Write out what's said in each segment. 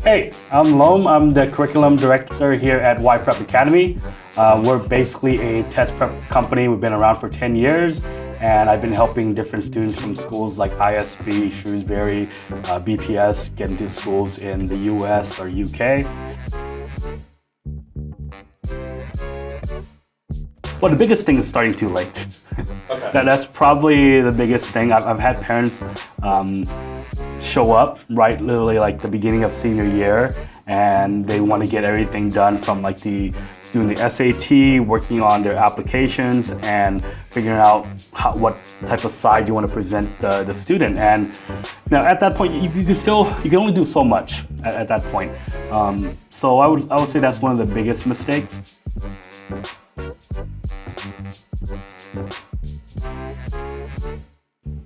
Hey, I'm Lom. I'm the curriculum director here at YPrep Academy. We're basically a test prep company. We've been around for 10 years, and I've been helping different students from schools like ISB, Shrewsbury, BPS get into schools in the US or UK. Well, the biggest thing is starting too late. Okay. That's probably the biggest thing. I've had parents show up right literally like the beginning of senior year, and they want to get everything done from like doing the SAT, working on their applications, and figuring out what type of side you want to present the student. And now at that point, you can only do so much at that point. So I would say that's one of the biggest mistakes.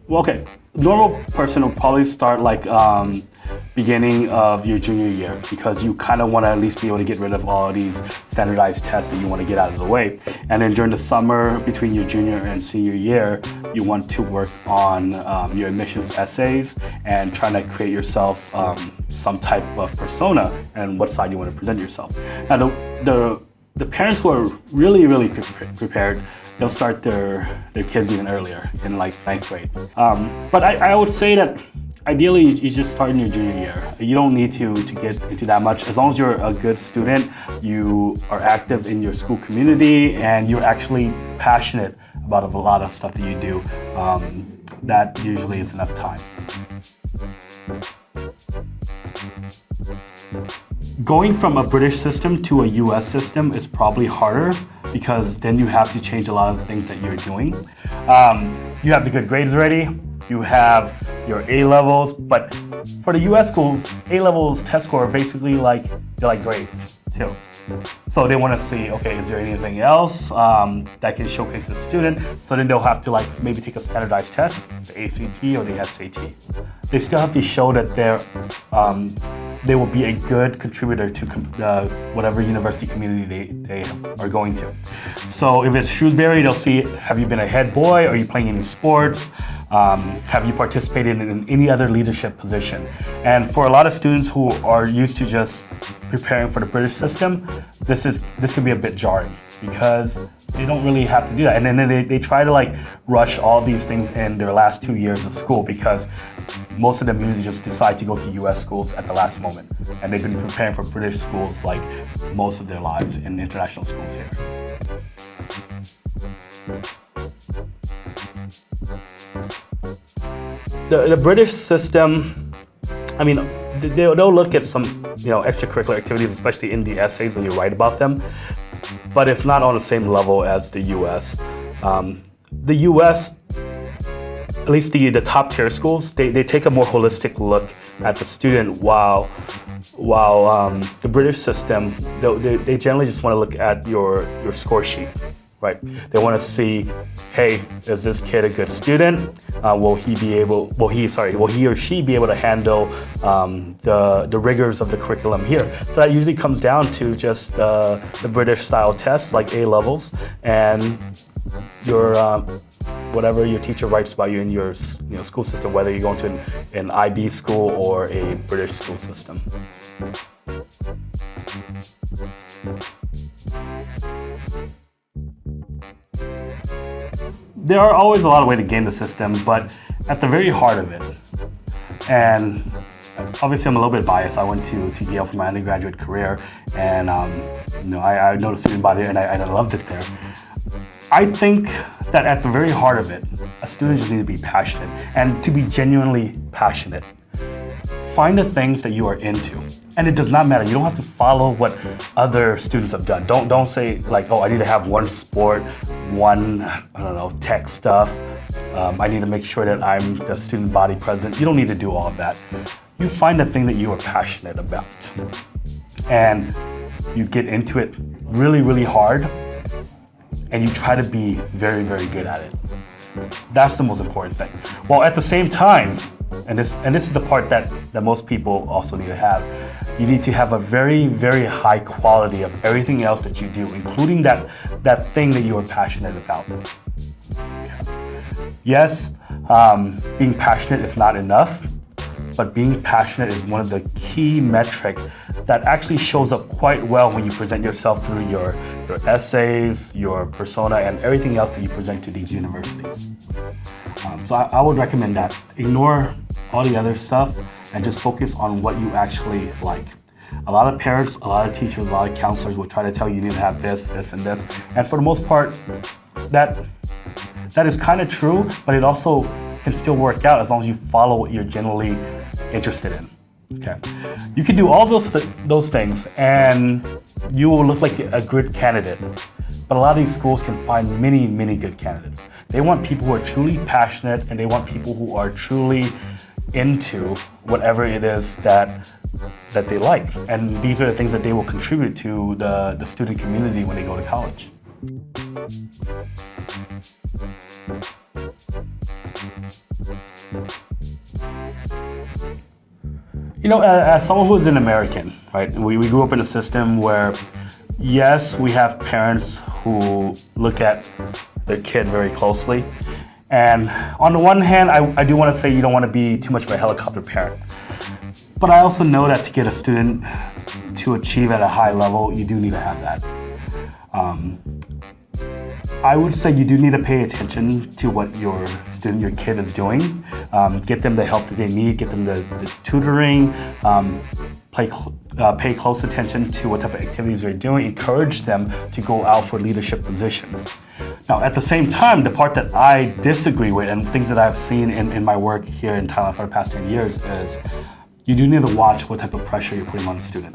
Well, okay, normal person will probably start like beginning of your junior year, because you kind of want to at least be able to get rid of all of these standardized tests that you want to get out of the way. And then during the summer between your junior and senior year, you want to work on your admissions essays and trying to create yourself some type of persona and what side you want to present yourself. Now the parents who are really prepared, they'll start their kids even earlier in like 9th grade. But I would say that ideally you just start in your junior year. You don't need to get into that much. As long as you're a good student, you are active in your school community, and you're actually passionate about a lot of stuff that you do, that usually is enough time. Going from a British system to a US system is probably harder, because then you have to change a lot of the things that you're doing. You have the good grades already, you have your A-levels, but for the US schools, A-levels test score are basically they're like grades too. So they want to see, okay, is there anything else that can showcase the student? So then they'll have to maybe take a standardized test, the ACT or the SAT. They still have to show that they will be a good contributor to whatever university community they are going to. So if it's Shrewsbury, they'll see, have you been a head boy? Are you playing any sports? Have you participated in any other leadership position? And for a lot of students who are used to just preparing for the British system, this can be a bit jarring, because they don't really have to do that. And then they try to rush all these things in their last 2 years of school, because most of them usually just decide to go to US schools at the last moment. And they've been preparing for British schools most of their lives in international schools here. The British system, I mean, they'll look at some extracurricular activities, especially in the essays when you write about them, but it's not on the same level as the US. The US, at least the top tier schools, they take a more holistic look at the student, while the British system, they generally just want to look at your score sheet. Right. They want to see, hey, is this kid a good student? Will he or she be able to handle the rigors of the curriculum here? So that usually comes down to just the British style tests like A-levels, and your whatever your teacher writes about you in your school system, whether you're going to an IB school or a British school system. There are always a lot of ways to game the system, but at the very heart of it, and obviously I'm a little bit biased. I went to Yale for my undergraduate career, and I know the student body, and I loved it there. I think that at the very heart of it, a student just needs to be passionate, and to be genuinely passionate. Find the things that you are into. And it does not matter. You don't have to follow what other students have done. Don't say oh, I need to have one sport, one, tech stuff. I need to make sure that I'm the student body president. You don't need to do all of that. You find the thing that you are passionate about, and you get into it really hard, and you try to be very good at it. That's the most important thing. While at the same time, and this is the part that most people also need to have, you need to have a very high quality of everything else that you do, including that thing that you are passionate about. Yes, being passionate is not enough, but being passionate is one of the key metrics that actually shows up quite well when you present yourself through your essays, your persona, and everything else that you present to these universities. So I would recommend that. Ignore all the other stuff and just focus on what you actually like. A lot of parents, a lot of teachers, a lot of counselors will try to tell you you need to have this, this, and this. And for the most part, that is kind of true, but it also can still work out as long as you follow what you're generally interested in. Okay, you can do all those things and you will look like a good candidate. But a lot of these schools can find many, many good candidates. They want people who are truly passionate and they want people who are truly into whatever it is that they like. And these are the things that they will contribute to the student community when they go to college. You know, as someone who's an American, right, we grew up in a system where, yes, we have parents who look at their kid very closely. And on the one hand, I do want to say you don't want to be too much of a helicopter parent. But I also know that to get a student to achieve at a high level, you do need to have that. I would say you do need to pay attention to what your kid is doing. Get them the help that they need, get them the tutoring, pay close attention to what type of activities they're doing, encourage them to go out for leadership positions. Now, at the same time, the part that I disagree with and things that I've seen in my work here in Thailand for the past 10 years is you do need to watch what type of pressure you're putting on the student.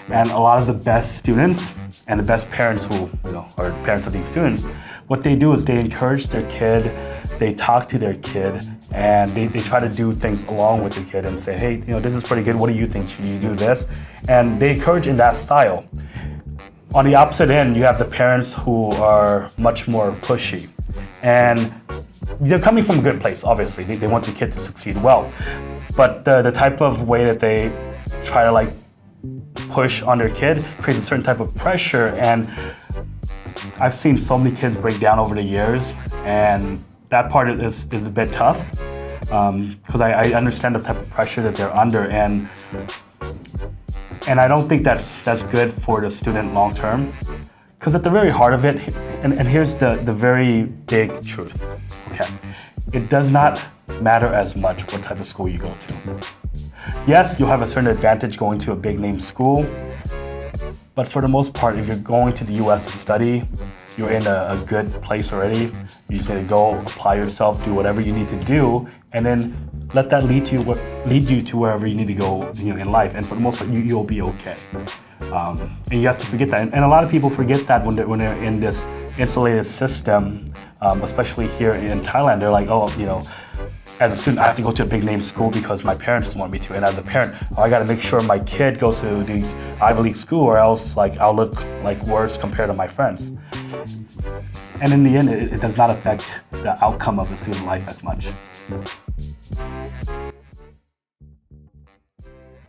And a lot of the best students and the best parents who, are parents of these students, what they do is they encourage their kid, they talk to their kid, and they try to do things along with the kid and say, hey, this is pretty good, what do you think, should you do this? And they encourage in that style. On the opposite end, you have the parents who are much more pushy. And they're coming from a good place, obviously. They want the kid to succeed well. But the type of way that they try to push on their kid creates a certain type of pressure. And I've seen so many kids break down over the years. And that part is a bit tough because I understand the type of pressure that they're under. And I don't think that's good for the student long term. Because at the very heart of it, and here's the very big truth, okay? It does not matter as much what type of school you go to. Yes, you'll have a certain advantage going to a big name school, but for the most part, if you're going to the US to study, you're in a good place already. You just need to go, apply yourself, do whatever you need to do, and then let that lead you to wherever you need to go in life. And for the most part, you'll be okay. And you have to forget that. And a lot of people forget that when they're in this insulated system, especially here in Thailand. They're like, as a student, I have to go to a big name school because my parents want me to. And as a parent, I got to make sure my kid goes to these Ivy League school, or else I'll look worse compared to my friends. And in the end, it does not affect the outcome of the student life as much.